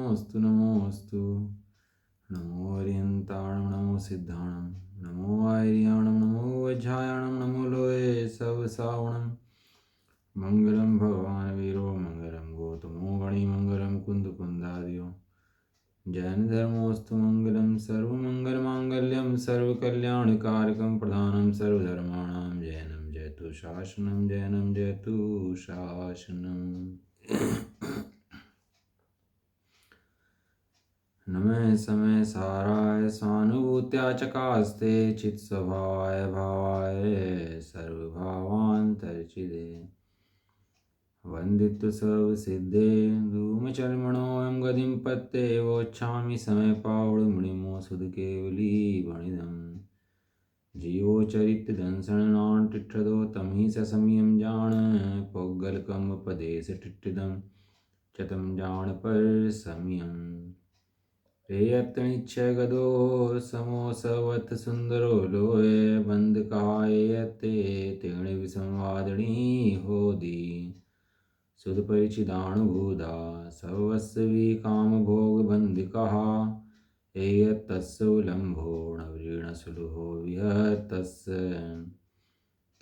नमोस्तु नमोस्तु। नमो हरिहंताणं नमो सिद्धाणं नमो आर्याणं नमो वज्रायाणं नमो लोये सब सावणं। मंगलम भगवान वीरो मंगलम गौतमो गणि मंगलम कुंद कुंदादियो। जैन धर्मोस्तु मंगलम सर्वमंगल मांगल्यम सर्वकल्याणकारकं प्रधानं सर्वधर्माणां जैनम जयतु शासनं जैनम जयतु शासनम्। नमः समय साराय स्वानुभूत्या चकास्ते चित्स्वभावाय भावाय सर्वभावान्तर्चिदे। वन्दित्व सर्वसिद्धे धूमचर्मणोऽयं गतिं पत्ते वोच्छामि समय पावडमुनिमो सुधकेवली वणिदम्। जीवो चरित दंसणान् टिट्ठदो तं हि ससमयं जान पौगलकम् उपदेश टिट्ठदं चतं जान पर समयम्। रेयत्निच्छ गदो समोसवत् सुंदरो लोये बंद कायते तेण विसंवादनी होदी। सुध परिचिदानुभूदा सर्वस्वी काम भोग बंदिकः एयत्तस्य उलंभो नवरीण सुलभो विहतस्य।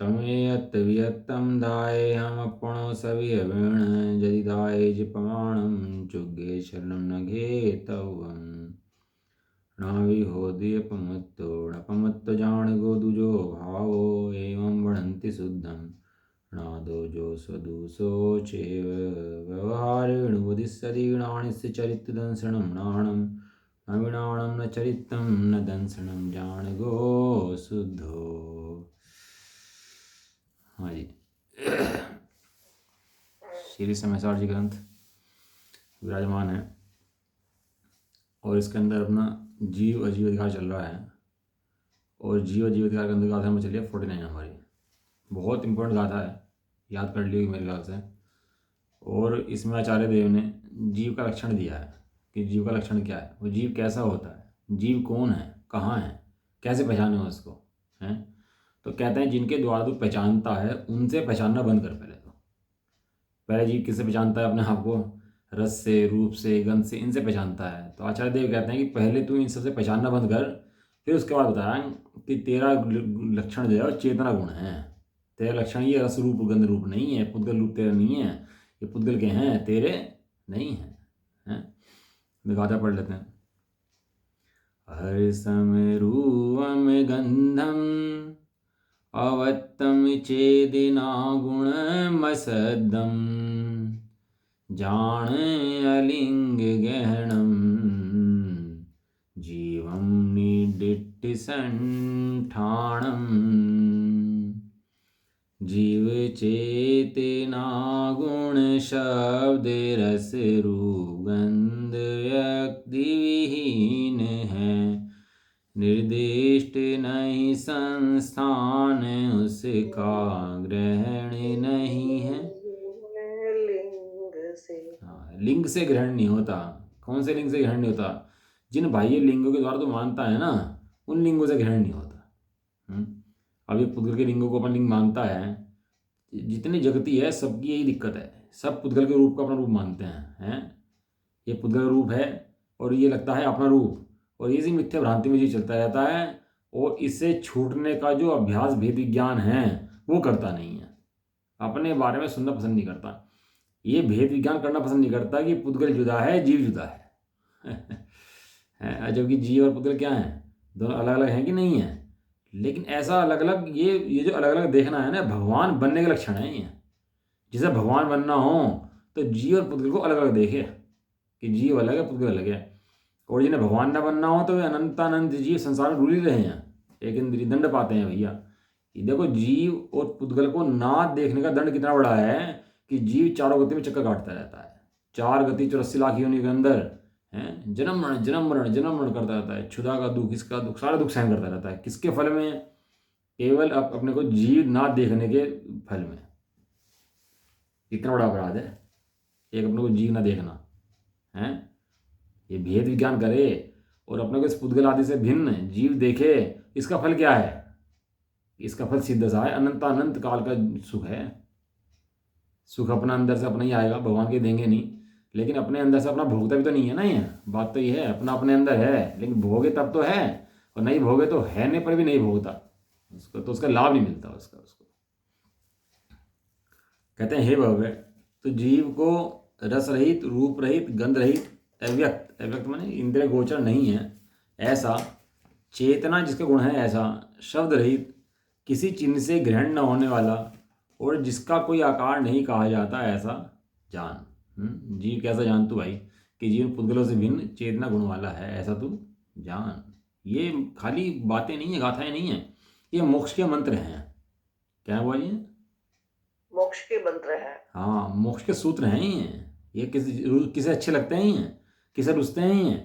तमेयत्त वियत्तं दाये हम अपनो सवियवेण जदि दाये जिपमाणं चुग्गे शरणं न घेतवम्। नाविहोदयपमत्तो नपमत्त जान गो दुजो भावो एवं वणन्ति शुद्धं नादोजो स्वदूसो चेव व्यवहारेण वदिष्यदीणानिस्य चरितदंसनं नाणं नवीणाणं न चरितं न दंसनं जान गो शुद्धो। हाँ जी। श्री समयसार जी ग्रंथ विराजमान है और इसके अंदर अपना जीव अजीव अधिकार चल रहा है और जीव अजीव अधिकार के अंदर गाथा में चलिए 49 हमारी बहुत इंपॉर्टेंट गाथा है, याद कर ली मेरे ख्याल से। और इसमें आचार्य देव ने जीव का लक्षण दिया है कि जीव का लक्षण क्या है, वो जीव कैसा होता है, जीव कौन है, कहाँ है, कैसे पहचाने उसको हैं। तो कहते हैं जिनके द्वारा तू पहचानता है उनसे पहचानना बंद कर। पहले जीव किससे पहचानता है अपने आप को, रस से, रूप से, गंध से, इनसे पहचानता है। तो आचार्य देव कहते हैं कि पहले तू इन सबसे पहचानना बंद कर, फिर उसके बाद बताया कि तेरा लक्षण जो है चेतना गुण है। तेरा लक्षण ये रस रूप गंध रूप नहीं है, पुद्गल रूप तेरा नहीं है, ये पुद्गल के हैं तेरे नहीं हैं। गाथा पढ़ लेते हैं। हर समय रूपम गंधम अवत्तम चेदिना गुणमसद्दम जान अलिंग गहनम जीवम निडिट्टि संठाणम। जीव चेतना गुण शब्द रस रूप गंध व्यक्ति विहीन है, निर्दिष्ट नहीं संस्थान उसका ग्रहण नहीं है। लिंग से ग्रहण नहीं होता। कौन से लिंग से ग्रहण नहीं होता? जिन बाह्य लिंगों के द्वारा तो मानता है ना, उन लिंगों से ग्रहण नहीं होता। अब ये पुद्गल के लिंगों को अपन लिंग मानता है, जितनी जगती है सबकी यही दिक्कत है, सब पुद्गल के रूप को अपना रूप मानते हैं। ये पुद्गल रूप है और ये लगता है अपना रूप, और इसी मिथ्या भ्रांति में जी चलता रहता है और इससे छूटने का जो अभ्यास भेद विज्ञान है वो करता नहीं है, अपने बारे में सुनना पसंद नहीं करता। ये भेद विज्ञान करना पसंद नहीं करता कि पुद्गल जुदा है जीव जुदा है। जबकि जीव और पुद्गल क्या है, दोनों अलग अलग हैं कि नहीं है। लेकिन ऐसा अलग अलग ये जो अलग अलग देखना है ना, भगवान बनने के लक्षण है ये। जिसे भगवान बनना हो तो जीव और पुद्गल को अलग अलग देखे कि जीव अलग है पुद्गल अलग है। और जिन्हें भगवान न बनना हो तो वे अनंतानंद जीव संसार में रूली रहे हैं, एक इंद्रिय दंड पाते हैं भैया। देखो जीव और पुद्गल को ना देखने का दंड कितना बड़ा है कि जीव चारों गति में चक्कर काटता रहता है, 4 गति 84 लाख योनि के अंदर है, जन्म मरण करता रहता है, क्षुधा का दुख, इसका दुख, सारा दुख सहन करता रहता है। किसके फल में? केवल अपने को जीव ना देखने के फल में। कितना बड़ा अपराध है एक अपने को जीव ना देखना है। ये भेद विज्ञान करे और अपने को इस पुद्गल आदि से भिन्न जीव देखे, इसका फल क्या है? इसका फल सिद्ध सा है, अनंत काल का सुख है। सुख अपना अंदर से अपना ही आएगा, भगवान के देंगे नहीं। लेकिन अपने अंदर से अपना भोगता भी तो नहीं है ना। ये बात तो ये है, अपना अपने अंदर है लेकिन भोगे तब तो है, और नहीं भोगे तो है नहीं पर भी नहीं भोगता उसको, तो उसका लाभ नहीं मिलता उसको। कहते हैं हे भव्य, तो जीव को रस रहित, रूप रहित, गंध रहित, अव्यक्त, अव्यक्त माने इंद्रिय गोचर नहीं है ऐसा, चेतना जिसका गुण है ऐसा, शब्द रहित, किसी चिन्ह से ग्रहण न होने वाला, और जिसका कोई आकार नहीं कहा जाता ऐसा जान। जीव कैसा जान तू भाई, कि जीव पुद्गलों से भिन्न चेतना गुण वाला है ऐसा तू जान। ये खाली बातें नहीं है, गाथाएं नहीं है, ये मोक्ष के मंत्र हैं। क्या हुआ ये? मोक्ष के मंत्र है। हाँ, मोक्ष के सूत्र हैं ये किसे अच्छे लगते हैं ये, किसे रुचते हैं ये?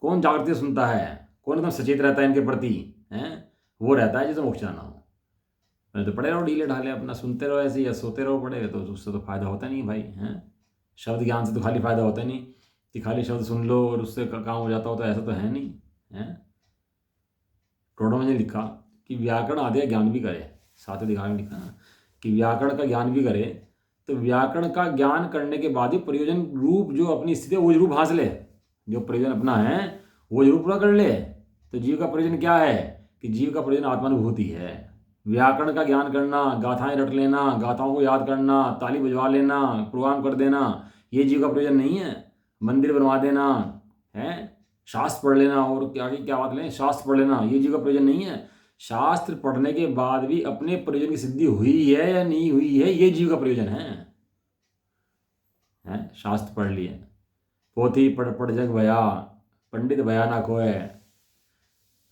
कौन जागृति से सुनता है, कौन एकदम सचेत रहता है इनके प्रति, हैं? वो रहता है जिसे मोक्ष जाना हो। नहीं तो पड़े रहो ढीले ढाले, अपना सुनते रहो ऐसे, या सोते रहो पड़े, तो उससे तो फायदा होता नहीं भाई, हैं? शब्द ज्ञान से तो खाली फायदा होता नहीं कि खाली शब्द सुन लो और उससे काम हो जाता हो, तो ऐसा तो है नहीं, है। टोडो ने लिखा कि व्याकरण आदि ज्ञान भी करे, साथ ही दिखा में लिखा ना कि व्याकरण का ज्ञान भी करे, तो व्याकरण का ज्ञान करने के बाद ही प्रयोजन रूप जो अपनी स्थिति है वो रूप हासिल है, जो प्रयोजन अपना है वो जरूर पूरा कर ले। तो जीव का प्रयोजन क्या है, कि जीव का प्रयोजन आत्मानुभूति है। व्याकरण का ज्ञान करना, गाथाएं रट लेना, गाथाओं को याद करना, ताली बजवा लेना, प्रोग्राम कर देना, ये जीव का प्रयोजन नहीं है। मंदिर बनवा देना है, शास्त्र पढ़ लेना, और क्या क्या बात लें, शास्त्र पढ़ लेना, ये जीव का प्रयोजन नहीं है। शास्त्र पढ़ने के बाद भी अपने प्रयोजन की सिद्धि हुई है या नहीं हुई है, ये जीव का प्रयोजन है। शास्त्र पढ़ लिए, पोथी पढ़ पढ़ जग भया, पंडित भया ना खोए,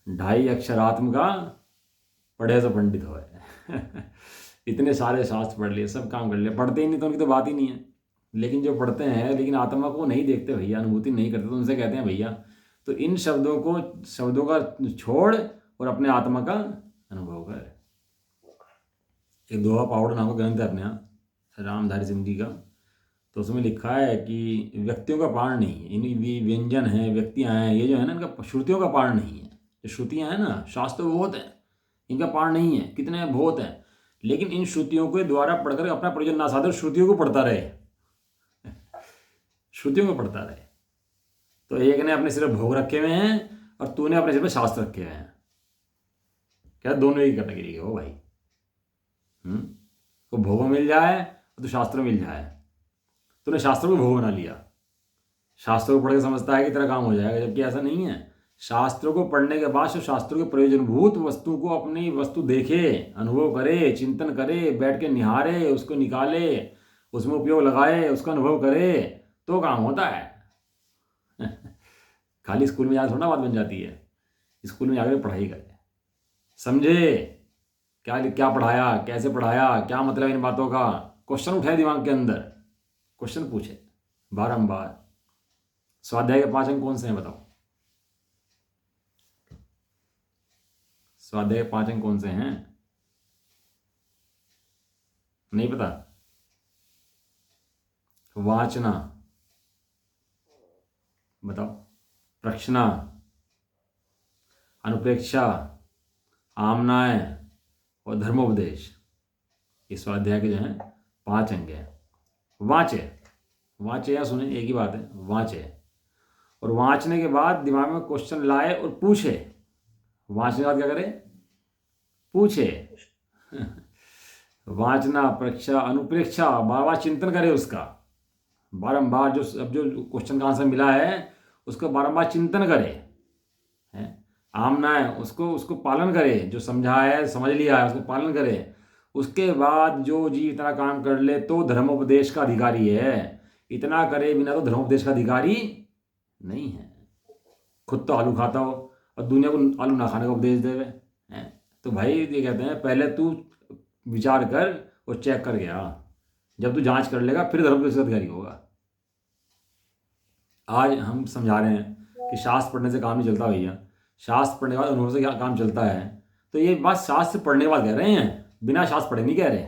2.5 अक्षरात्म का पढ़े तो पंडित होए। इतने सारे शास्त्र पढ़ लिए, सब काम कर लिए, पढ़ते ही नहीं तो उनकी तो बात ही नहीं है। लेकिन जो पढ़ते हैं लेकिन आत्मा को नहीं देखते भैया, अनुभूति नहीं करते, तो उनसे कहते हैं भैया तो इन शब्दों का छोड़ और अपने आत्मा का अनुभव कर। एक दोहा पावड़ नाम का ग्रंथ है अपने यहाँ रामधारी सिंह जी का, तो उसमें लिखा है कि व्यक्तियों का पार नहीं है, इन व्यंजन हैं, व्यक्तियाँ हैं, ये जो है ना इनका श्रुतियों का पार नहीं है। जो श्रुतियाँ हैं ना, शास्त्र बहुत हैं, इनका पार नहीं है, कितने हैं बहुत हैं, लेकिन इन श्रुतियों के द्वारा पढ़कर अपना प्रयोजन ना साधे, श्रुतियों को पढ़ता रहे, श्रुतियों को पढ़ता रहे। तो एक ने अपने सिर भोग रखे हुए हैं और तूने अपने सिर पर शास्त्र रखे हुए हैं, क्या दोनों ही कैटेगरी के हो भाई। तो भोग मिल जाए तो शास्त्र मिल जाए, तूने शास्त्रों को भोग बना लिया, शास्त्रों को पढ़ के समझता है कि तेरा काम हो जाएगा, जबकि ऐसा नहीं है। शास्त्रों को पढ़ने के बाद शास्त्रों के प्रयोजनभूत वस्तु को अपनी वस्तु देखे, अनुभव करे, चिंतन करे, बैठ के निहारे, उसको निकाले, उसमें उपयोग लगाए, उसका अनुभव करे, तो काम होता है। खाली स्कूल में जाकर थोड़ा बात बन जाती है, स्कूल में जाकर पढ़ाई करे, समझे क्या क्या पढ़ाया, कैसे पढ़ाया, क्या मतलब इन बातों का, क्वेश्चन उठाए दिमाग के अंदर, क्वेश्चन पूछे बारंबार। स्वाध्याय के 5 अंक कौन से हैं बताओ, स्वाध्याय के 5 अंक कौन से हैं? नहीं पता? वाचना बताओ, प्रश्ना, अनुप्रेक्षा, आमनाय और धर्मोपदेश, इस स्वाध्याय के जो हैं 5 अंक हैं। वाचे, वाचे या सुने एक ही बात है, वाचे, और वांचने के बाद दिमाग में क्वेश्चन लाए और पूछे। वांचने के बाद क्या करे, पूछे। वाचना, प्रक्षा, अनुप्रेक्षा, बार बार चिंतन करे उसका, बारंबार जो अब जो क्वेश्चन का आंसर मिला है उसका बारंबार चिंतन करे, है। आमना है, उसको पालन करे, जो समझा है समझ लिया है उसको पालन करे। उसके बाद जो जी इतना काम कर ले तो धर्मोपदेश का अधिकारी है, इतना करे बिना तो धर्मोपदेश का अधिकारी नहीं है। खुद तो आलू खाता हो और दुनिया को आलू ना खाने का उपदेश देवे, हैं। तो भाई ये कहते हैं पहले तू विचार कर और चेक कर गया, जब तू जांच कर लेगा फिर धर्मोपदेश का अधिकारी होगा। आज हम समझा रहे हैं कि शास्त्र पढ़ने से काम नहीं चलता भैया, शास्त्र पढ़ने के बाद अनुभव से क्या काम चलता है। तो ये बात शास्त्र पढ़ने के बाद कह रहे हैं, बिना शास्त्र पढ़े नहीं कह रहे।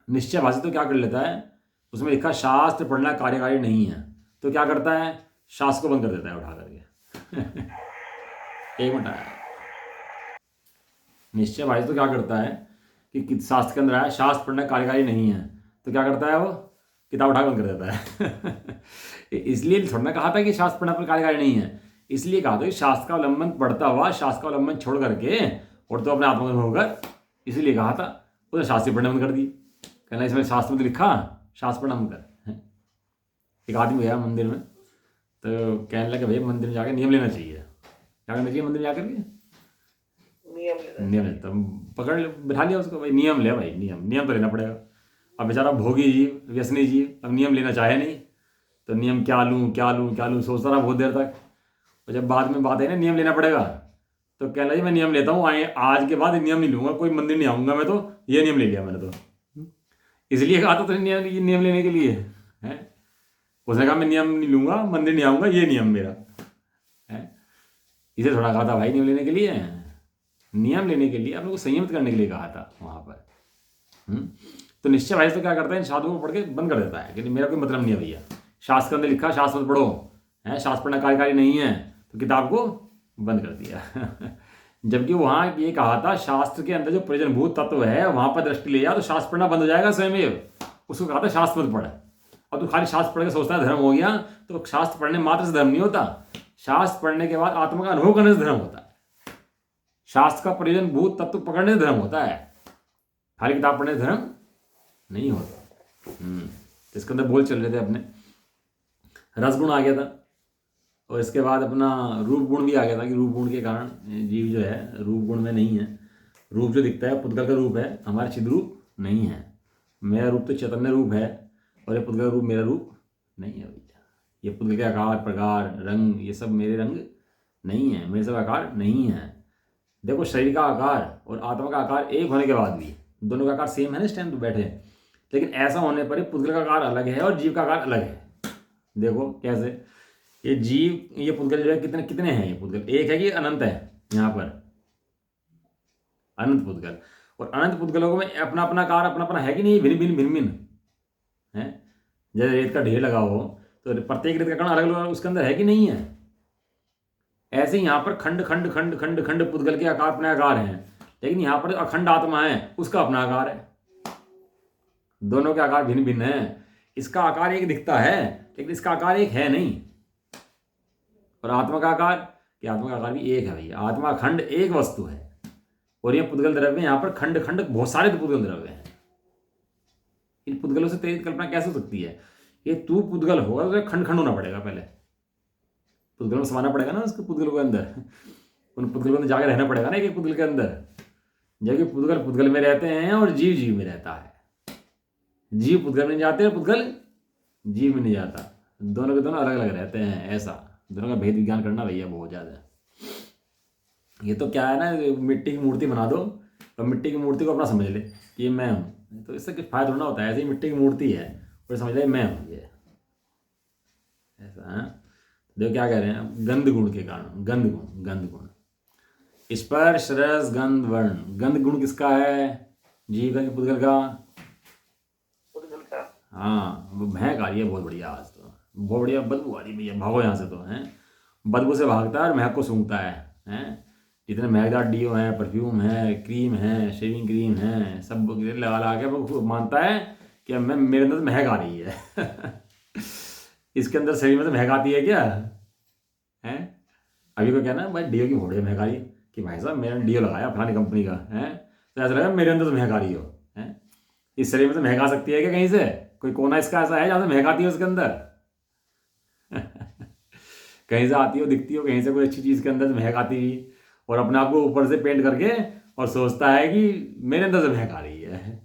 निश्चय भाषी तो क्या कर लेता है, उसमें लिखा शास्त्र पढ़ना कार्यकारी नहीं है, तो क्या करता है, शास्त्र को बंद कर देता है उठा करके। एक मिनट आया, निश्चय भाषी तो क्या करता है कि शास्त्र के अंदर आया शास्त्र पढ़ना कार्यकारी नहीं है, तो क्या करता है वो, किताब उठा बंद कर देता है। इसलिए थोड़ा ना कहा था कि शास्त्र पढ़ना पर कार्यकारी नहीं है, इसलिए कहा था कि शास्त्र का अवलंबन पढ़ता हुआ शास्त्र का अवलंबन छोड़ करके और तो अपने आत्मगत होकर, इसीलिए कहा था। उसने शास्त्र पढ़ना बंद कर दी, कहना इसमें शास्त्र में लिखा शास्त्र पढ़ना बंद कर। एक आदमी गया मंदिर में, तो कहने लगा भैया मंदिर में जाकर नियम लेना चाहिए। क्या करना चाहिए मंदिर में जाकर के? नियम लेता, पकड़ बिठा लिया उसको, भाई नियम ले, भाई नियम तो लेना पड़ेगा। अब बेचारा भोगी जीव, व्यसनी जीव, अब नियम लेना चाहे नहीं, तो नियम क्या लूँ सोचता रहा बहुत देर तक। और जब बाद में बात है ना नियम लेना पड़ेगा, तो कहने लगा जी मैं नियम लेता हूँ, आज के बाद नियम नहीं लूँगा, कोई मंदिर नहीं आऊँगा मैं, तो ये नियम ले लिया मैंने तो। इसलिए कहा था तो नियम लेने के लिए है। उसने कहा मैं नियम नहीं लूँगा, मंदिर नहीं आऊँगा, ये नियम मेरा है। इसे थोड़ा कहा था भाई नियम लेने के लिए, नियम लेने के लिए आप लोग को संयमित करने के लिए कहा था वहाँ पर। तो निश्चय भाई तो क्या करता है, इन साधुओं को पढ़ के बंद कर देता है कि मेरा कोई मतलब नहीं है भैया, शास्त्र के अंदर लिखा शास्त्र मत पढ़ो है, शास्त्र पढ़ना कार्यकारी नहीं है, तो किताब को बंद कर दिया। जबकि वहाँ ये कहा था शास्त्र के अंदर जो प्रयोजनभूत तत्व है वहाँ पर दृष्टि ले जा तो शास्त्र पढ़ना बंद हो जाएगा स्वयं। उसको कहा था शास्त्र मत पढ़। अब तू खाली शास्त्र पढ़ के सोचता है धर्म हो गया, तो शास्त्र पढ़ने मात्र से धर्म नहीं होता, शास्त्र पढ़ने के बाद आत्मा का अनुभव करने से धर्म होता है। शास्त्र का प्रयोजनभूत तत्व पकड़ने से धर्म होता है, खाली किताब पढ़ने से धर्म नहीं होता। तो इसके अंदर बोल चल रहे थे अपने, रसगुण आ गया था, और इसके बाद अपना रूप गुण भी आ गया था कि रूप गुण के कारण जीव जो है रूप गुण में नहीं है। रूप जो दिखता है पुद्गल का रूप है, हमारा चिद रूप नहीं है। मेरा रूप तो चैतन्य रूप है, और ये पुद्गल रूप मेरा रूप नहीं है भैया। ये पुद्गल के आकार प्रकार रंग ये सब मेरे रंग नहीं है, मेरे सब आकार नहीं है। देखो शरीर का आकार और आत्मा का आकार एक होने के बाद भी दोनों का आकार सेम है ना, इस टाइम तो बैठे, लेकिन ऐसा होने पर पुद्गल का आकार अलग है और जीव का आकार अलग है। देखो कैसे, ये जीव ये पुद्गल जो है कितने कितने हैं, ये पुद्गल एक है कि अनंत है, यहाँ पर अनंत पुद्गल, और अनंत पुद्गलों में अपना अपना आकार अपना अपना है कि नहीं, भिन्न भिन्न है। जैसे रेत का ढेर लगा हो तो प्रत्येक रेत का कण अलग अलग उसके अंदर है कि नहीं है, ऐसे ही यहाँ पर खंड खंड खंड खंड खंड पुद्गल के आकार अपने आकार हैं, लेकिन यहाँ पर अखंड आत्मा है उसका अपना आकार है। दोनों के आकार भिन्न भिन्न है, इसका आकार एक दिखता है लेकिन इसका आकार एक है नहीं। और आत्मा का आकार, कि आत्मा का आकार भी एक है भैया, आत्मा खंड एक वस्तु है, और ये पुद्गल द्रव्य यहाँ पर खंड खंड बहुत सारे पुद्गल द्रव्य हैं। इन पुद्गलों से तेरी कल्पना कैसे हो सकती है, ये तू पुद्गल होगा तो खंड खंड होना पड़ेगा, पहले पुद्गल में समाना पड़ेगा ना उसके पुद्गलों के अंदर, उन पुद्गलों में जाकर रहना पड़ेगा ना एक पुद्गल के अंदर। जबकि पुद्गल पुद्गल में रहते हैं और जीव जीव में रहता है, जीव पुद्गल में नहीं जाते और पुद्गल जीव में नहीं जाता, दोनों के दोनों अलग अलग रहते हैं। ऐसा दोनों का भेद विज्ञान करना भैया बहुत ज़्यादा। ये तो क्या है ना, मिट्टी की मूर्ति बना दो और मिट्टी की मूर्ति को अपना समझ ले कि ये मैं हूँ, तो इससे कुछ फायदा थोड़ा होता है। ऐसे ही मिट्टी की मूर्ति है और समझ ले मैं हूँ ये, ऐसा है। देखो क्या कह रहे हैं, गंध गुण के कारण, गंध गुण स्पर्श रस गंध वर्ण। गंध गुण किसका है, जीव का कि पुद्गल का? हाँ, वो महक आ रही है बहुत बढ़िया, आज तो बहुत बढ़िया बदबू आ रही है भैया, भागो यहाँ से। तो हैं बदबू से भागता है और महक को सूंघता है। जितने महकदार डीओ हैं, परफ्यूम है, क्रीम है, शेविंग क्रीम है, सब लगा लगा के वो मानता है कि मैं मेरे अंदर महक आ रही है। इसके अंदर शरीर में तो महक आती है क्या है? अभी को क्या ना भाई डीओ की फोड़ महक आ रही कि भाई साहब मैंने डीओ लगाया फलानी कंपनी का है, तो ऐसा लगा मेरे अंदर तो महक आ रही हो है। इस शरीर में तो महक आ सकती है क्या कहीं से? कोई कोना इसका ऐसा है जहाँ से महक आती है उसके अंदर? कहीं से आती हो, दिखती हो कहीं से कोई अच्छी चीज़ के अंदर महक आती हुई, और अपने आप को ऊपर से पेंट करके और सोचता है कि मेरे अंदर से महक आ रही है।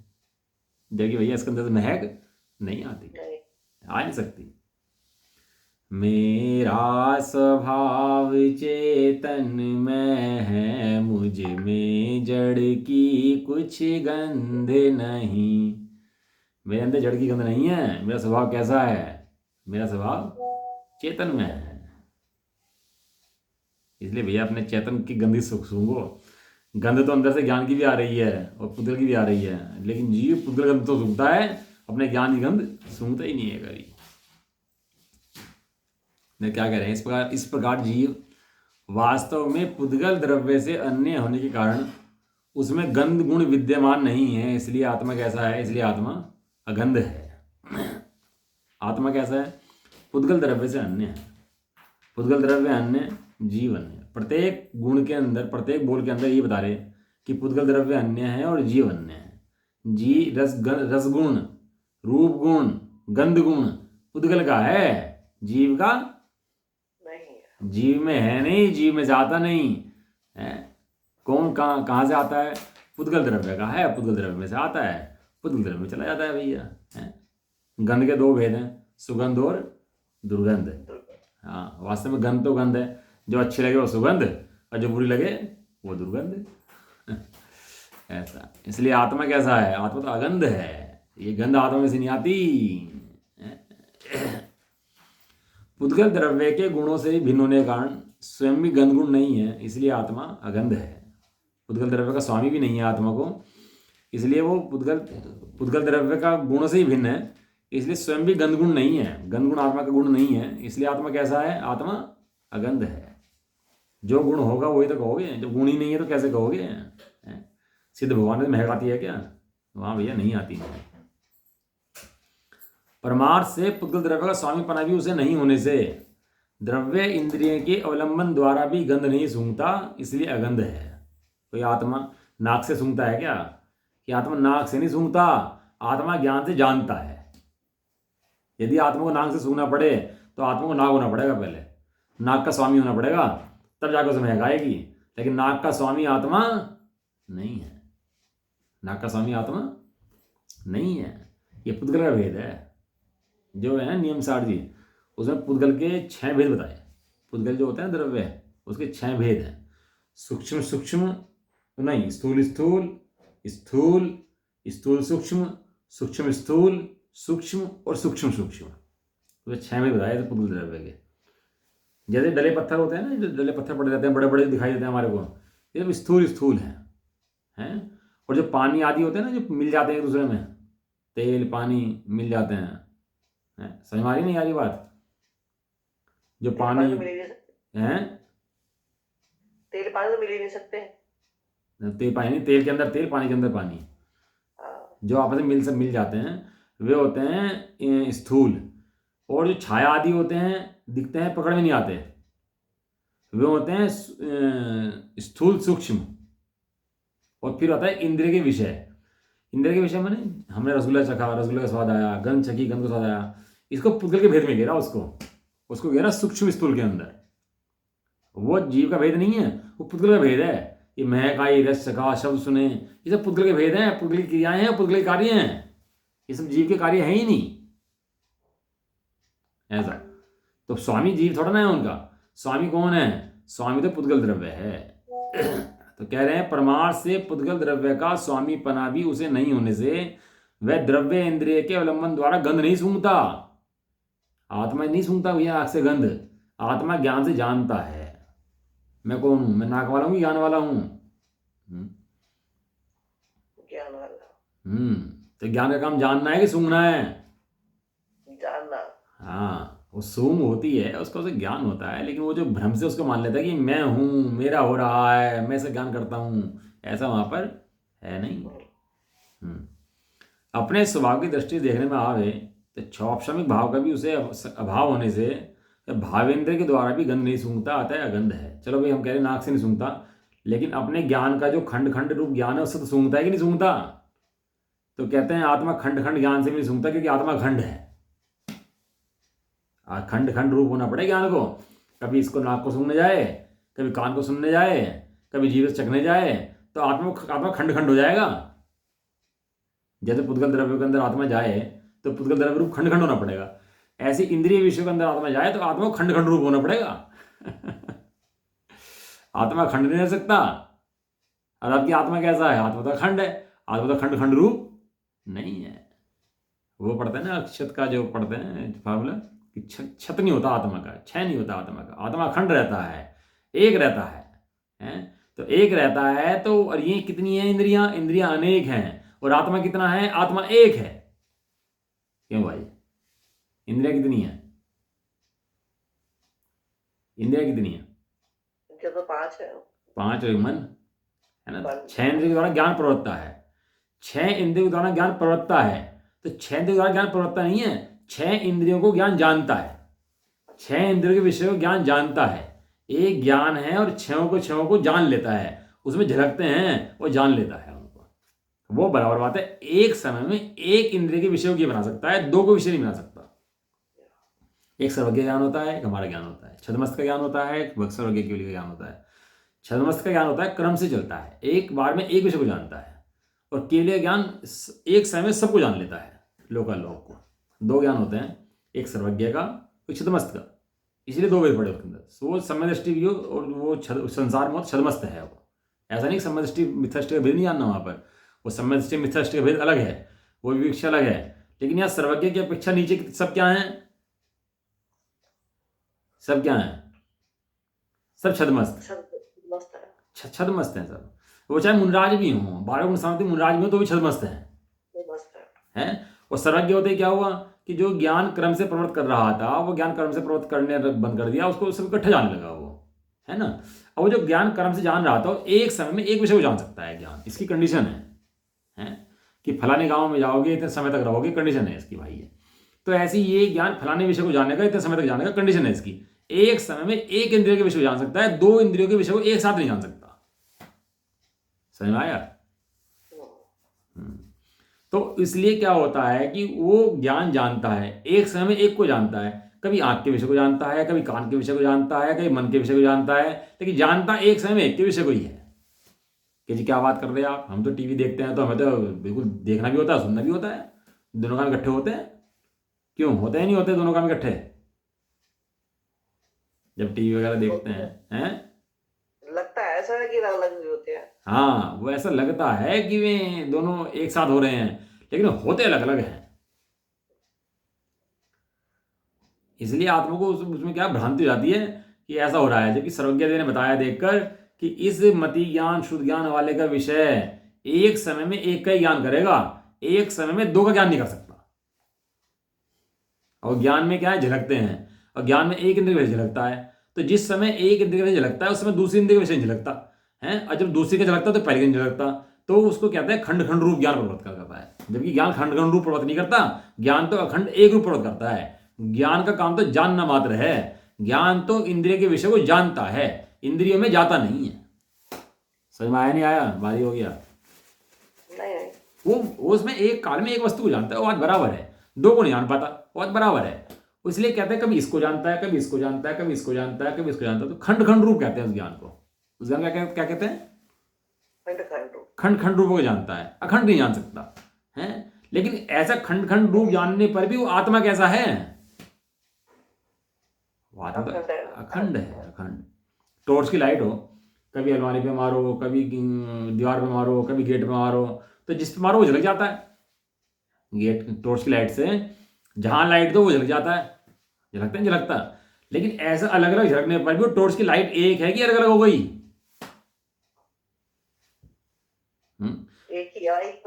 देखिए भैया इसके अंदर से महक नहीं आती, आ नहीं सकती। मेरा स्वभाव चेतन में है, मुझ में जड़ की कुछ गंध नहीं। मेरे अंदर जड़ की गंध नहीं है। मेरा स्वभाव कैसा है? मेरा स्वभाव चेतन में है। इसलिए भैया अपने चेतन की गंध सूंघो। गंध तो अंदर से ज्ञान की भी आ रही है और पुद्गल की भी आ रही है, लेकिन जीव पुद्गल गंध तो सूंघता है, अपने ज्ञान की गंध सूंघता ही नहीं है कभी। मैं क्या कह रहे हैं, इस प्रकार जीव वास्तव में पुद्गल द्रव्य से अन्य होने के कारण उसमें गंध गुण विद्यमान नहीं है, इसलिए आत्मा कैसा है? इसलिए आत्मा अगंध है। आत्मा कैसा है? पुद्गल द्रव्य से अन्य है। पुद्गल द्रव्य अन्य, जीव अन्य। प्रत्येक गुण के अंदर, प्रत्येक बोल के अंदर ये बता रहे कि पुद्गल द्रव्य अन्य है और जीव अन्य है। रसगुण, रूप गुण, गंध गुण पुद्गल का है, जीव का नहीं है। जीव में है नहीं, जीव में जाता नहीं है। कौन कहाँ से आता है? पुद्गल द्रव्य का है, पुद्गल द्रव्य में से आता है, पुद्गल द्रव्य में चला जाता है भैया। गंध के दो भेद हैं, सुगंध और दुर्गंध। हाँ, वास्तव में गंध तो गंध है, जो अच्छी लगे वो सुगंध और जो बुरी लगे वो दुर्गंध। ऐसा, इसलिए आत्मा कैसा है? आत्मा तो अगंध है, ये गंध आत्मा में से नहीं आती। पुद्गल द्रव्य के गुणों से भिन्न होने के कारण स्वयं भी गंध गुण नहीं है, इसलिए आत्मा अगंध है। पुद्गल द्रव्य का स्वामी भी नहीं है आत्मा को, इसलिए वो पुद्गल द्रव्य का गुणों से ही भिन्न है, इसलिए स्वयं भी गंध गुण नहीं है। गंध गुण आत्मा का गुण नहीं है, इसलिए आत्मा कैसा है? आत्मा अगंध है। जो गुण होगा वही तो कहोगे, जब गुण ही नहीं है तो कैसे कहोगे? सिद्ध भगवान में महक आती है क्या? वहां भैया नहीं आती। परमार्थ से पुद्गल द्रव्य का स्वामीपना भी उसे नहीं होने से द्रव्य इंद्रिय के अवलंबन द्वारा भी गंध नहीं सूंघता, इसलिए अगंध है। कोई आत्मा नाक से सूंघता है क्या? कि आत्मा नाक से नहीं सूंघता, आत्मा ज्ञान से जानता है। यदि आत्मा को नाक से सूंघना पड़े तो आत्मा को नाक होना पड़ेगा, पहले नाक का स्वामी होना पड़ेगा, तब जाकर उसे महक आएगी। लेकिन नाक का स्वामी आत्मा नहीं है, नाक का स्वामी आत्मा नहीं है। ये पुद्गल का भेद है जो है नियम 60 जी, उसमें पुद्गल के 6 भेद बताए। पुद्गल जो होता है द्रव्य, उसके 6 भेद हैं। सूक्ष्म सूक्ष्म नहीं, स्थूल स्थूल, स्थूल स्थूल सूक्ष्म, सूक्ष्म स्थूल, सूक्ष्म और सूक्ष्म सूक्ष्म, तो 6 भेद बताए थे पुद्गल द्रव्य के। जैसे डले पत्थर होते हैं ना, जो डले पत्थर पड़े जाते हैं, बड़े बड़े दिखाई देते हैं हमारे को, ये स्थूल स्थूल हैं। और जो पानी आदि होते हैं ना, जो मिल जाते हैं एक दूसरे में, तेल पानी मिल जाते हैं, समझ में आ रही नहीं आ रही बात? जो पानी तो मिल ही नहीं सकते। है, तेल पानी तो मिल ही नहीं सकते। तेल पानी नहीं, तेल के अंदर तेल, पानी के अंदर पानी, जो आपस में मिल जाते हैं वे होते हैं स्थूल। और जो छाया आदि होते हैं, दिखते हैं, पकड़ में नहीं आते, वे होते हैं स्थूल सूक्ष्म। और फिर होता है इंद्रिय के विषय। इंद्रिय के विषय माने हमने रसगुल्ला चखा, रसगुल्ला का स्वाद आया, गंध चखी, गंध का स्वाद आया, इसको पुद्गल के भेद में घेरा, उसको घेरा सूक्ष्म स्थूल के अंदर। वो जीव का भेद नहीं है, वो पुद्गल का भेद है। ये महक आई, रस चखा, शब्द सुने, ये सब पुद्गल के भेद हैं, पुद्गल की क्रियाएं हैं, पुद्गल के कार्य हैं। ये सब जीव के कार्य हैं ही नहीं। ऐसा तो स्वामी जीव थोड़ा ना है उनका, स्वामी कौन है? स्वामी तो पुद्गल द्रव्य है। तो कह रहे हैं परमार्थ से पुद्गल द्रव्य का स्वामीपना भी उसे नहीं होने से वह द्रव्य इंद्रिय के अवलंबन द्वारा गंध नहीं सूंघता। आत्मा नहीं सूंघता भैया आँख से गंध, आत्मा ज्ञान से जानता है। मैं कौन हूं? मैं नाक वाला हूं, ज्ञान वाला हूं? ज्ञान वाला। तो ज्ञान का काम जानना है कि सूंघना है? जानना। हाँ, वो सूंघ होती है, उसका उसे ज्ञान होता है, लेकिन वो जो भ्रम से उसको मान लेता है कि मैं हूं, मेरा हो रहा है, मैं से ज्ञान करता हूं, ऐसा वहां पर है नहीं। अपने स्वभाव की दृष्टि देखने में आवे तो क्षौपशमिक भाव का भी उसे अभाव होने से भावेंद्र के द्वारा भी गंध नहीं सूंघता, अतः अगंध है। चलो भाई, हम कह रहे हैं नाक से नहीं सूंघता, लेकिन अपने ज्ञान का जो खंड खंड रूप ज्ञान है उससे तो सूंघता है कि नहीं सूंघता? तो कहते हैं आत्मा खंड खंड ज्ञान से भी नहीं सूंघता, क्योंकि आत्मा खंड है। खंड खंड रूप होना पड़े ज्ञान को। कभी इसको नाक को सुनने जाए, कभी कान को सुनने जाए, कभी जीभ से चखने जाए, तो आत्मा खंड खंड हो जाएगा। जैसे पुद्गल द्रव्य के अंदर आत्मा जाए तो पुद्गल द्रव्य रूप खंड खंड होना पड़ेगा, ऐसे इंद्रिय विषयों के अंदर आत्मा जाए तो आत्मा को खंड खंड रूप होना पड़ेगा। आत्मा खंड नहीं रह सकता। और आपकी आत्मा कैसा है? आत्मा तो खंड है, आत्मा तो खंड खंड रूप नहीं है। वो पढ़ते हैं ना अक्षत का, जो पढ़ते हैं फार्मूला, कि छत नहीं होता आत्मा का, क्षय नहीं होता आत्मा का, आत्मा खंड रहता है, एक रहता है? तो एक रहता है तो, और ये कितनी है इंद्रियां? इंद्रियां अनेक हैं, और आत्मा कितना है? आत्मा एक है। क्यों भाई? इंद्रिया कितनी है? इंद्रिया कितनी है? तो 5 है। 5 और मन है ना। 6 इंद्रियों के द्वारा ज्ञान प्रवृत्ता है, 6 इंद्रियों के द्वारा ज्ञान प्रवृत्ता है, तो तो 6 इंद्रियों द्वारा ज्ञान प्रवृत्ता नहीं है, 6 इंद्रियों को ज्ञान जानता है, 6 इंद्रियों के विषय को ज्ञान जानता है। एक ज्ञान है और 6 को जान लेता है, उसमें झलकते हैं और जान लेता है उनको। वो बराबर बात है। एक समय में एक इंद्रिय के विषय को ये बना सकता है, 2 को विषय नहीं बना सकता। एक सर्वज्ञ ज्ञान होता है, एक हमारा ज्ञान होता है। छद्मस्त का ज्ञान होता है, एक सर्वज्ञ के लिए ज्ञान होता है। छद्मस्त का ज्ञान होता है क्रम से चलता है, एक बार में एक विषय को जानता है। और केवलीय ज्ञान एक समय में सबको जान लेता है, लोकल लोग को। 2 ज्ञान होते हैं, एक सर्वज्ञ का, एक छद्मस्त का। इसलिए 2 वेद पड़े उसके अंदर। वो समय दृष्टि भी हो और वो संसार में छद्मस्त है। वो ऐसा नहीं समय दृष्टि मिथ्या दृष्टि का भेद नहीं जानना वहाँ पर। वो समय दृष्टि मिथ्या दृष्टि का भेद अलग है, वो विवक्षा अलग है। लेकिन यहाँ सर्वज्ञ की अपेक्षा नीचे सब क्या है? सब क्या है? सब छद्मस्त, छद्मस्त हैं सब। वो चाहे मुनराज भी हों, 12 गुण सामर्थ्य मुनराज भी हो तो भी छद्मस्त हैं। और सर्वज्ञ होते क्या हुआ कि जो ज्ञान क्रम से प्रवृत्त कर रहा था, वो ज्ञान क्रम से प्रवृत्त करने बंद कर दिया, उसको सब इकट्ठा जाने लगा वो, है ना। अब वो जो ज्ञान क्रम से जान रहा था, एक समय में एक विषय को जान सकता है ज्ञान। इसकी कंडीशन है कि फलाने गाँव में जाओगे इतने समय तक रहोगे, कंडीशन है इसकी भाई है। तो ऐसी ये ज्ञान फलाने विषय को जानने का, इतने समय तक जानने का कंडीशन है इसकी। एक समय में एक इंद्रिय के विषय को जान सकता है, 2 इंद्रियों के विषय को एक साथ नहीं जान सकता। समझ में आया? तो इसलिए क्या होता है कि वो ज्ञान जानता है, एक समय में एक को जानता है। कभी आंख के विषय को जानता है, कभी कान के विषय को जानता है, कभी मन के विषय को जानता है, लेकिन जानता एक समय में एक के विषय को ही है। कि जी क्या बात कर रहे हैं आप? हम तो टीवी देखते हैं तो हमें तो बिल्कुल देखना भी होता है, सुनना भी होता है। दोनों काम इकट्ठे होते हैं? क्यों होते हैं? नहीं होते दोनों काम इकट्ठे? जब टीवी वगैरह देखते हैं लगता है ऐसा है कि अलग भी होते हैं। हाँ, वो ऐसा लगता है कि वे दोनों एक साथ हो रहे हैं, लेकिन होते अलग अलग हैं। इसलिए आत्मा को उसमें क्या भ्रांति हो जाती है कि ऐसा हो रहा है। जबकि सर्वज्ञ ने बताया देखकर कि इस मति ज्ञान शुद्ध ज्ञान वाले का विषय एक समय में एक का ही ज्ञान करेगा, एक समय में 2 का ज्ञान नहीं कर सकता। और ज्ञान में क्या है? झलकते हैं। और ज्ञान में एक इंद्रिय विषय झलकता है, तो जिस समय एक इंद्रिय विषय झलकता है उस समय दूसरी इंद्रिय विषय नहीं झलकता है। और जब दूसरी का झलकता है तो पहले का नहीं झलकता, तो उसको कहते हैं खंड खंड रूप ज्ञान प्रवृत्त करता है। जबकि ज्ञान खंड खंड रूप प्रवृत्त नहीं करता, ज्ञान तो अखंड एक रूप प्रवृत्त करता है। ज्ञान का काम तो जानना मात्र है। ज्ञान तो इंद्रिय के विषय को जानता है, इंद्रियों में जाता नहीं है। समझ में आया? नहीं आया? भारी हो गया? नहीं। वो उसमें एक काल में एक वस्तु को जानता है, वो बात बराबर है। 2 को नहीं जान पाता, वो बात बराबर है। इसलिए कहते हैं कभी इसको जानता है, कभी इसको जानता है, कभी इसको जानता है, कभी इसको जानता है। तो खंड खंड रूप कहते हैं उस ज्ञान को। उस ज्ञान का क्या कहते हैं? खंड खंड रूप को जानता है, अखंड नहीं जान सकता है। लेकिन ऐसा खंड खंड रूप जानने पर भी वो आत्मा कैसा है? वो आत्मा तो अखंड है, अखंड। टॉर्च की लाइट हो, कभी अलमारी पे मारो, कभी दीवार पे मारो, कभी गेट पे मारो, तो जिस पे मारो वो झलक जाता है। गेट टॉर्च की लाइट से जहां लाइट दो वो झलक जाता है, झलकता है, झलकता। लेकिन ऐसा अलग अलग झलकने पर भी वो टॉर्च की लाइट एक है कि अलग अलग हो गई? एक ही है,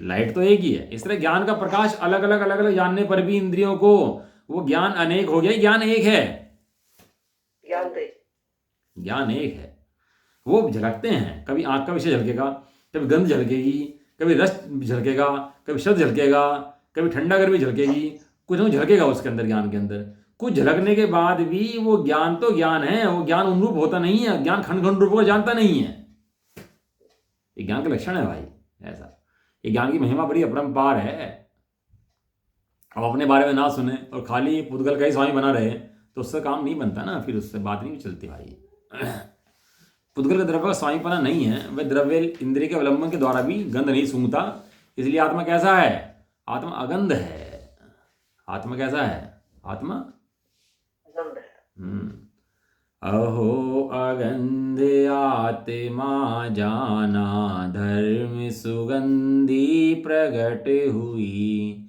लाइट तो एक ही है। इस तरह ज्ञान का प्रकाश अलग अलग जानने पर भी इंद्रियों को वो ज्ञान अनेक हो गया, ज्ञान एक है। ज्ञान एक है, वो झलकते हैं। कभी आंख का विषय झलकेगा, कभी गंध झलकेगी, कभी रस झलकेगा, कभी शब्द झलकेगा, कभी ठंडा गर्मी झलकेगी, कुछ ना झलकेगा उसके अंदर, ज्ञान के अंदर। कुछ झलकने के बाद भी वो ज्ञान तो ज्ञान है, वो ज्ञान अनुरूप होता नहीं है। ज्ञान खंड खंड रूप को जानता नहीं है। ये ज्ञान का लक्षण है भाई ऐसा। ये ज्ञान की महिमा बड़ी अपरंपार है। अब अपने बारे में ना सुने और खाली पुद्गल का ही स्वामी बना रहे तो उससे काम नहीं बनता ना, फिर उससे बात नहीं चलती भाई। पुद्गल का द्रव्य का स्वामीपना नहीं है, वह द्रव्य इंद्रिय के अवलंबन के द्वारा भी गंध नहीं सूंघता। इसलिए आत्मा कैसा है? आत्मा अगंध है। आत्मा कैसा है? आत्मा अगंध है। अहो अगंध आत्मा जाना, धर्म सुगंधी प्रगट हुई।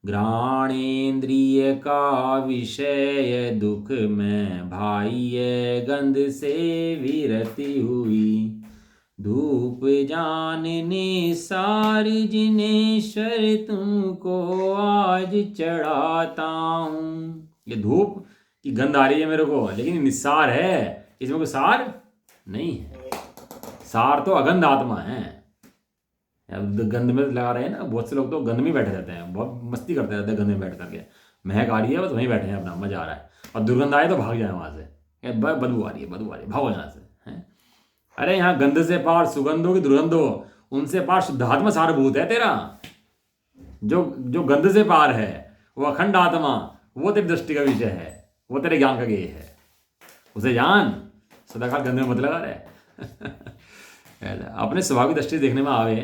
घ्राणेन्द्रिय का विषय दुख में, भाई गंध से विरति हुई। धूप जानने सार जिनेश्वर, तुमको आज चढ़ाता हूँ। ये धूप की गंध आ रही है मेरे को, लेकिन निस्सार है, इसमें कोई सार नहीं है। सार तो अगंध आत्मा है। अब गंध में लगा रहे हैं ना, बहुत से लोग तो गंध में बैठे रहते हैं, बहुत मस्ती करते रहते हैं गंध में बैठ करके, महक आ रही है बस वहीं बैठे हैं, अपना मजा आ रहा है, और दुर्गंध आए तो भाग जाए वहाँ से, बदबू आ रही है, बदबू आ रही है, भागो यहाँ से हैं। अरे यहाँ गंध से पार सुगंध हो कि दुर्गंध हो, उनसे पार शुद्धात्मा सारभूत है तेरा। जो जो गंध से पार है वो अखंड आत्मा, वो तेरी दृष्टि का विषय है, वो तेरे ज्ञान का गेय है, उसे जान, सदाकाल गंध में मत लगा रहे। अपने स्वाभाविक दृष्टि देखने में आवे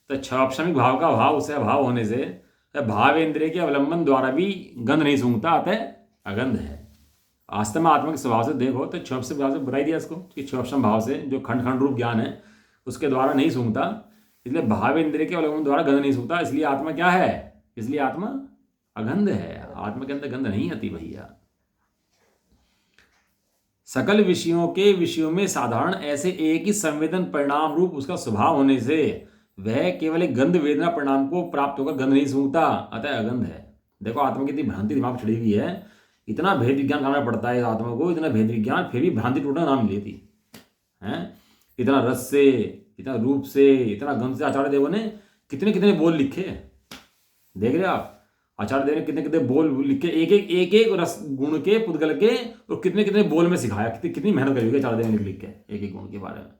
तो क्षापशमिक भाव का अभाव, उसे अभाव होने से भाव इंद्रिय के अवलंबन द्वारा भी गंध नहीं सूंघता, अतः अगंध है। वास्तव में आत्मा के स्वभाव से देखो तो क्षोभशम भाव से बुराई दिया इसको कि क्षोभशम भाव से जो खंड खंड रूप ज्ञान है उसके द्वारा नहीं सूंघता, इसलिए भाव इंद्रिय के अवलंबन द्वारा गंध नहीं सूंघता, इसलिए आत्मा क्या है, इसलिए आत्मा अगंध है, आत्मा के अंदर गंध नहीं आती भैया। सकल विषयों के विषयों में साधारण ऐसे एक ही संवेदन परिणाम रूप उसका स्वभाव होने से वह केवल एक गंध वेदना परिणाम को प्राप्त होकर गंध नहीं सूंघता, अतः अगंध है। देखो आत्मा की इतनी भ्रांति दिमाग चढ़ी हुई है, इतना भेद विज्ञान करना पड़ता है इस आत्मा को, इतना भेद विज्ञान, फिर भी भ्रांति टूटना नाम नहीं लेती है। इतना रस से, इतना रूप से, इतना गंध से आचार्य देवों ने कितने कितने बोल लिखे, देख रहे आप, आचार्य देव ने कितने कितने बोल लिखे, एक एक रस गुण के पुद्गल के, और कितने कितने बोल में सिखाया, कितनी मेहनत करी होगी आचार्य देव ने लिख के एक एक गुण के बारे में।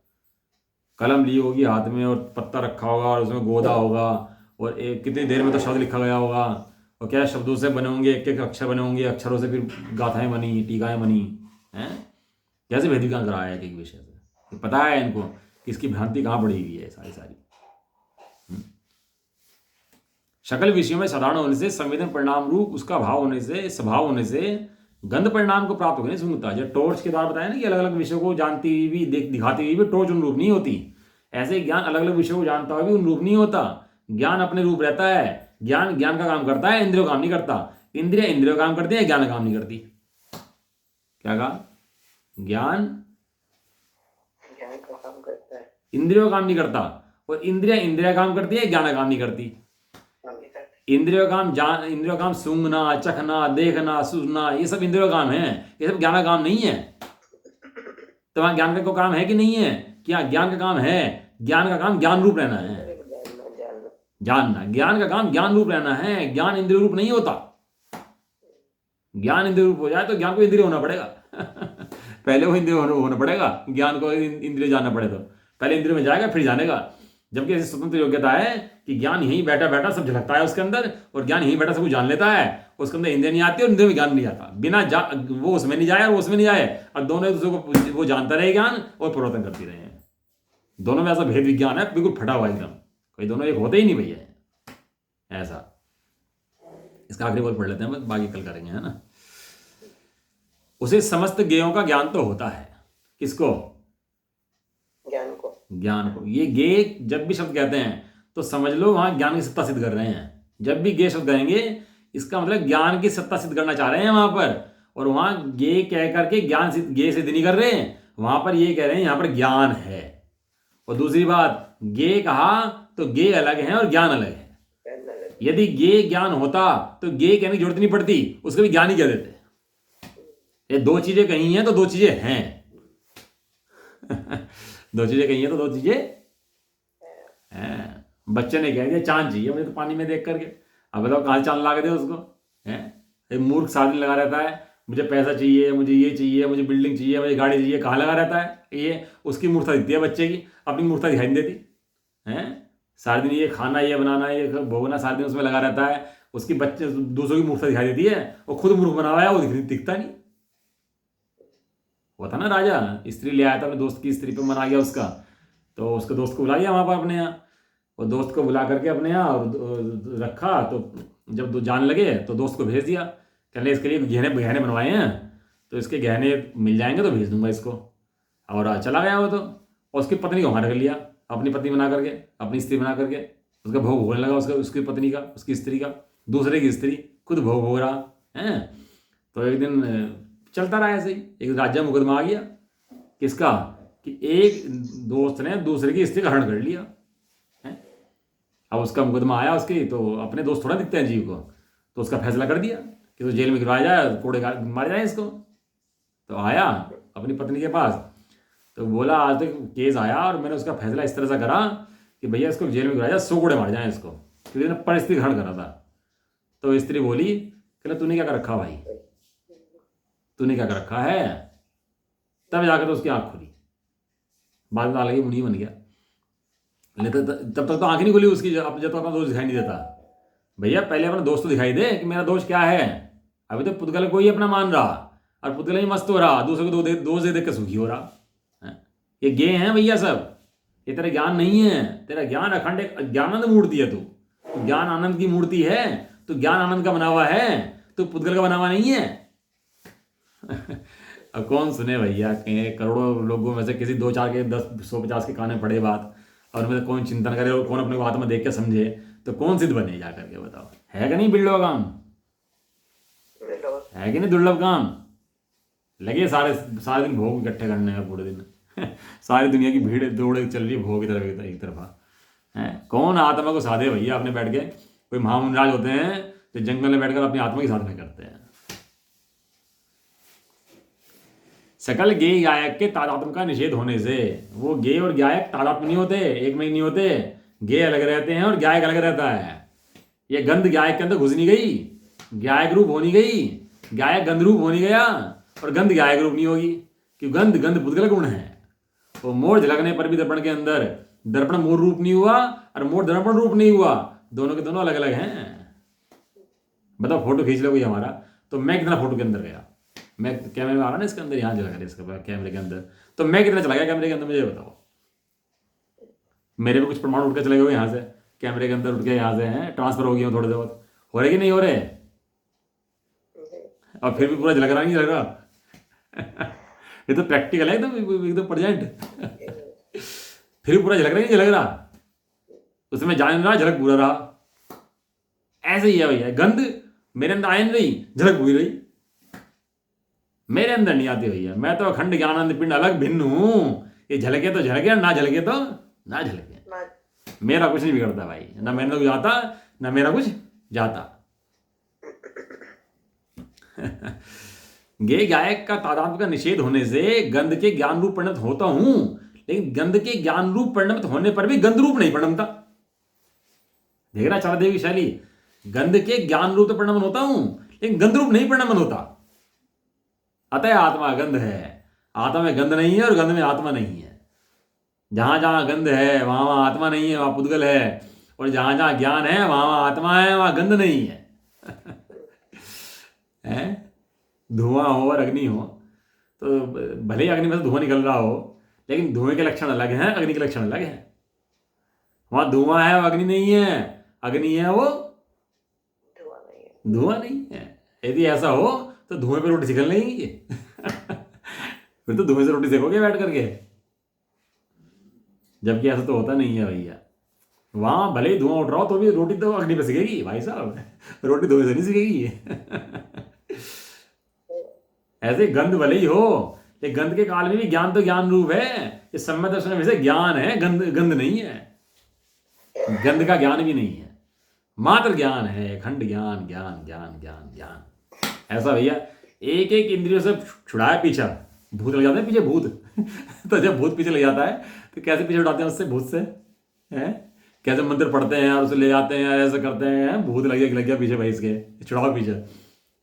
कलम ली होगी हाथ में और पत्ता रखा होगा और उसमें गोदा होगा, और कितनी देर में तो शब्द लिखा गया होगा, और क्या शब्दों से बने होंगे, एक एक अक्षर बने होंगे, अक्षरों से फिर गाथाएं बनी, टीकाएं बनी हैं। कैसे भेद विज्ञान कराया एक एक विषय से, पता है इनको कि इसकी भ्रांति कहाँ पड़ी हुई है सारी सारी। सकल विषयों में साधारण होने से संवेदन परिणाम रूप उसका भाव होने से, स्वभाव होने से गंध परिणाम को प्राप्त होने सूंघता। जब टॉर्च के द्वारा बताया ना कि अलग अलग विषयों को जानती हुई भी, दिखाती हुई भी टॉर्च उन रूप नहीं होती, ऐसे ज्ञान अलग अलग विषयों को जानता हुआ भी उन रूप नहीं होता। ज्ञान अपने रूप रहता है, ज्ञान ज्ञान का काम करता है, इंद्रियों काम नहीं करता। इंद्रिय इंद्रियों काम करती है, ज्ञान काम नहीं करती। क्या कहा? ज्ञान का काम करता है, इंद्रियों काम नहीं करता, और इंद्रिया काम करती है, ज्ञान काम नहीं करती। इंद्रियों काम सूंघना, चखना, देखना, सुनना, ये सब इंद्रियों काम है, ये सब ज्ञान का काम नहीं है। तुम्हारा ज्ञान का कोई काम है कि नहीं है? क्या ज्ञान का काम है? ज्ञान का काम ज्ञान रूप रहना है, जानना। ज्ञान का काम ज्ञान रूप रहना है, ज्ञान इंद्रिय रूप नहीं होता। ज्ञान इंद्रिय रूप हो जाए तो ज्ञान को इंद्रिय होना पड़ेगा। पहले वो इंद्रिय होना पड़ेगा, ज्ञान को इंद्रिय जानना पड़े तो पहले इंद्रिय में जाएगा फिर जानेगा। जबकि ऐसी स्वतंत्र योग्यता है कि ज्ञान यहीं बैठा बैठा सब झलकता है उसके अंदर, और ज्ञान यहीं बैठा सब कुछ जान लेता है, उसके अंदर इंद्रिय नहीं आती और इंद्रिय में ज्ञान नहीं आता। बिना वो उसमें नहीं जाए और वो उसमें नहीं जाए, और दोनों एक दूसरे को वो जानता रहे ज्ञान और परिवर्तन करती रहे हैं। दोनों में ऐसा भेद विज्ञान है, बिल्कुल फटा हुआ एकदम, कोई दोनों एक होते ही नहीं भैया ऐसा। इसका आखिरी बोल पढ़ लेते हैं, बस बाकी कल करेंगे, है ना। उसे समस्त गेयों का ज्ञान तो होता है। किसको? ज्ञान को। ये गे जब भी शब्द कहते हैं तो समझ लो वहां ज्ञान की सत्ता सिद्ध कर रहे हैं। जब भी गे शब्द कहेंगे इसका मतलब ज्ञान की सत्ता सिद्ध करना चाह रहे हैं वहां पर, और वहां गे कह करके ज्ञान गे सिद्ध नहीं कर रहे हैं, वहां पर ये कह रहे हैं यहां पर ज्ञान है। और दूसरी बात, गे कहा तो गे अलग है और ज्ञान अलग है। यदि गे ज्ञान होता तो गे कहने की जरूरत नहीं पड़ती, उसको भी ज्ञान ही कह देते। ये दो चीजें कही हैं तो दो चीजें हैं। दो चीजें कही हैं तो दो चीजें हैं। बच्चे ने कह दिया चांद चाहिए मुझे तो पानी में देख करके, अब बताओ कहाँ चांद ला के दे उसको? है मूर्ख सारा दिन लगा रहता है, मुझे पैसा चाहिए, मुझे ये चाहिए, मुझे बिल्डिंग चाहिए, मुझे गाड़ी चाहिए, कहाँ लगा रहता है? ये उसकी मूर्खता दिखती है बच्चे की, अपनी मूर्खता दिखाई नहीं देती है। सारे दिन ये खाना, ये बनाना, ये भोगना, सारे दिन उसमें लगा रहता है। उसकी बच्चे दूसरों की मूर्खता दिखाई देती है, वो खुद मूर्ख बना हुआ है, वो दिखता नहीं। वो था ना राजा, स्त्री ले आया था अपने दोस्त की स्त्री पे, मन आ गया उसका, तो उसके दोस्त को बुला लिया वहाँ पर अपने यहाँ, और दोस्त को बुला करके अपने यहाँ और रखा। तो जब दो जान लगे तो दोस्त को भेज दिया, कहने इसके लिए गहने बनवाए हैं, तो इसके गहने मिल जाएंगे तो भेज दूंगा इसको। और चला गया वो तो, और उसकी पत्नी को वहाँ रख लिया, अपनी पत्नी बना करके, अपनी स्त्री बना करके। उसका भोग भोगने लगा उसकी पत्नी का, उसकी स्त्री का, दूसरे की स्त्री, खुद भोग भोग रहा है। तो एक दिन चलता रहा ऐसे ही, एक राज्य मुकदमा आ गया। किसका? कि एक दोस्त ने दूसरे की स्त्री का हरण कर लिया है। अब उसका मुकदमा आया उसकी, तो अपने दोस्त थोड़ा दिखते हैं जीव को, तो उसका फैसला कर दिया कि तो जेल में गिरवाया जाए, कोड़े मारे जाए इसको। तो आया अपनी पत्नी के पास, तो बोला आज तक केस आया और मैंने उसका फैसला इस तरह से करा कि भैया इसको जेल में गिराया जाए, 100 कोड़े मार जाए इसको, क्योंकि इसने परिस्थिति ग्रहण करा था। तो स्त्री बोली कि तूने क्या कर रखा भाई, तूने क्या कर रखा है। तब जाकर तो उसकी आँख खुली, बाद में लगी मुनि बन गया। लेकिन तब तक तो आँख नहीं खुली उसकी, जब तक अपना दोस्त दिखाई नहीं देता। भैया पहले अपना दोस्त तो दिखाई दे कि मेरा दोष क्या है। अभी तो पुद्गल को ही अपना मान रहा और पुद्गल ही मस्त हो रहा, दूसरे को दोष दे के सुखी हो रहा है। ये गे हैं भैया सब, ये तेरा ज्ञान नहीं है। तेरा ज्ञान अखंड एक ज्ञानंद मूर्ति है। तू ज्ञान आनंद की मूर्ति है, तू ज्ञान आनंद का बना हुआ है, तू पुद्गल का बना हुआ नहीं है। अब कौन सुने भैया, करोड़ों लोगों में से किसी 2-4 के 10 150 के कान में पड़े बात, और उनमें से कौन चिंतन करे और कौन अपने को आत्मा देख के समझे, तो कौन सिद्ध बने जा करके बताओ। है कि नहीं बिरलो काम, है कि नहीं दुर्लभ काम। लगे सारे दिन भोग इकट्ठे करने का पूरे दिन। सारी दुनिया की भीड़ दौड़े चल रही है भोग की तरफ एक तरफा है। कौन आत्मा को साधे भैया अपने बैठ के। कोई महामुनिराज होते हैं जो जंगल में बैठकर अपनी आत्मा की साधना करते हैं। सकल गेय गायक के तादात्म्य का निषेध होने से, वो गेय और गायक तादात्म्य नहीं होते, एक में ही नहीं होते। गेय अलग रहते हैं और गायक अलग रहता है। ये गंध गायक के अंदर घुस नहीं गई, गायक रूप होनी गई, गायक गंध रूप होनी गया, और गंध गायक रूप नहीं होगी, क्योंकि गंध पुद्गल गुण है। वो मोर झलकने पर भी दर्पण के अंदर दर्पण मोर रूप नहीं हुआ और मोर दर्पण रूप नहीं हुआ, दोनों के दोनों अलग अलग हैं। बताओ फोटो खींच लो कोई हमारा, तो मैं कितना फोटो के अंदर गया, मैं कैमरे में आ रहा ना इसके अंदर, यहाँ झलक रहा है इसका कैमरे के अंदर, तो मैं कितना चला गया कैमरे के अंदर, मुझे बताओ। मेरे भी कुछ परमाणु उठ के चले गए यहाँ से, कैमरे के अंदर उठ के यहाँ से हैं ट्रांसफर हो गए थोड़े बहुत, हो रहे कि नहीं हो रहे। और फिर भी पूरा झलक रहा नहीं झलक रहा। ये तो प्रैक्टिकल है एकदम प्रेजेंट। फिर भी पूरा झलक रहा नहीं झलक रहा, उसमें जान रहा झलक पूरा रहा। ऐसे ही है भैया, गंध मेरे अंदर आए नहीं, झलक पूरी रही, मेरे अंदर नहीं आती भैया। मैं तो अखंड ज्ञानानंद पिंड अलग भिन्न हूं। ये झलके तो झलके, ना झलके तो ना झलके, मेरा कुछ नहीं बिगड़ता भाई, ना मेरा कुछ आता ना मेरा कुछ जाता। गे गायक का तादात्म्य का निषेध होने से गंध के ज्ञान रूप परिणत होता हूं, लेकिन गंध के ज्ञान रूप परिणत होने पर भी गंध रूप नहीं परिणमता। देखना चार देवी शैली, गंध के ज्ञान रूप तो परिणमन होता हूं, लेकिन गंध रूप नहीं परिणमन होता। अतः आत्मा गंध है, आत्मा में गंध नहीं है और गंध में आत्मा नहीं है। जहां जहां गंध है वहां वहां आत्मा नहीं है, वहां पुद्गल है, और जहां जहां ज्ञान है वहां वहां आत्मा है, वहां गंध नहीं है। धुआं हो और अग्नि हो, तो भले ही अग्नि में से धुआं निकल रहा हो, लेकिन धुएं के लक्षण अलग हैं, अग्नि के लक्षण अलग हैं। वहां धुआं है वो अग्नि नहीं है, अग्नि है वो धुआं नहीं है। यदि ऐसा हो तो धुएं पे रोटी सेकल नहीं है। फिर तो धुएं से रोटी सेकोगे बैठ करके, जबकि ऐसा तो होता नहीं है भैया। वहां भले ही धुआं उठ रहा हो तो भी रोटी तो अग्नि पे सिकेगी भाई साहब, रोटी धुएं से नहीं सिकेगी। ऐसे गंध भले ही हो, ये गंध के काल में भी ज्ञान तो ज्ञान रूप है। ये सम्यक दर्शन में से ज्ञान है, गंध नहीं है, गंध का ज्ञान भी नहीं है, मात्र ज्ञान है, खंड ज्ञान, ज्ञान ज्ञान ज्ञान ज्ञान। ऐसा भैया एक एक इंद्रियों से छुड़ाया पीछा, भूत लग जाते हैं पीछे भूत। तो जब भूत पीछे लग जाता है तो कैसे पीछे उठाते हैं उससे, भूत से है, कैसे मंत्र पढ़ते हैं और उसे ले जाते हैं, ऐसे करते हैं, भूत लग गया पीछे भाई इसके, छुड़ाओ पीछे।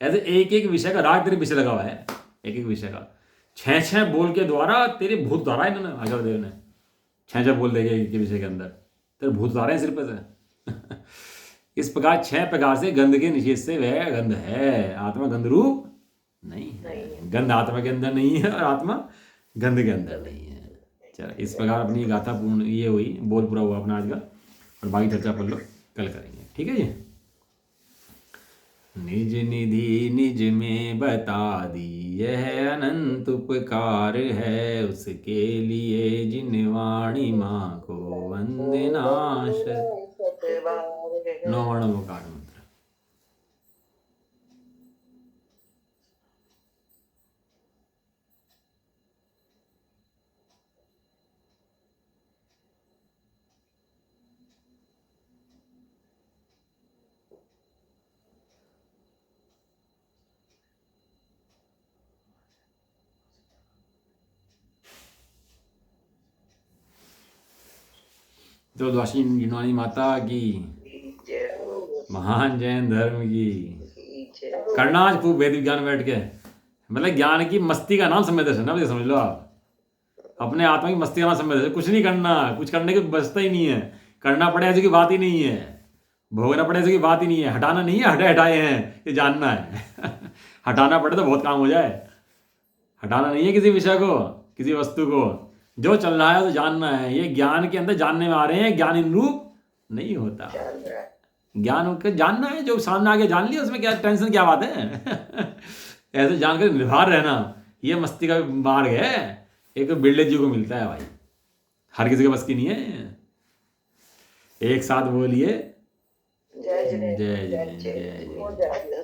ऐसे एक एक विषय का राग तेरे पीछे लगा हुआ है, एक एक विषय का 6 बोल के द्वारा तेरे भूत उतारा इन्होंने, आचार्य देव ने 6 बोल देंगे एक के विषय के अंदर, तेरे भूत उतारे हैं सिर पे से। इस प्रकार 6 प्रकार से गंध के निषेध से वह गंध है, आत्मा गंध रूप नहीं है। गंध आत्मा के अंदर नहीं है और आत्मा गंध के अंदर नहीं है। चलो इस प्रकार अपनी गाथा पूर्ण ये हुई, बोल पूरा हुआ अपना आज का, और बाकी चर्चा अपन लोग कल करेंगे, ठीक है जी। निज निधि निज में बता दी, यह अनंत उपकार है, उसके लिए जिन वाणी माँ को वंदनाश। 9 वर्णों का कार मंत्र। तो द्वाशी जिनवानी माता की, जय हो, महान जैन धर्म की। जय हो। करना आज खूब वेद विज्ञान बैठ के, मतलब ज्ञान की मस्ती का नाम समय दर्शन है, मुझे समझ लो आप, अपने आत्मा की मस्ती का नाम समय दर्शन। कुछ नहीं करना, कुछ करने की बचता ही नहीं है, करना पड़े ऐसी की बात ही नहीं है, भोगना पड़े ऐसी की बात ही नहीं है, हटाना नहीं है, हटे हटाए हैं, ये जानना है। हटाना पड़े तो बहुत काम हो जाए, हटाना नहीं है किसी विषय को, किसी वस्तु को, जो चल रहा है तो जानना है। ये ज्ञान के अंदर जानने में आ रहे हैं, ज्ञान इन रूप नहीं होता। चल रहा है। ज्ञान को जानना है, जो सामने आगे जान लिया, उसमें क्या टेंशन, क्या बात है। ऐसे जानकर निर्भर रहना, ये मस्ती का मार्ग है, एक बिरले जी को मिलता है भाई, हर किसी के बस की नहीं है। एक साथ बोलिए जय जय जय जय जय जय जय जय। जय।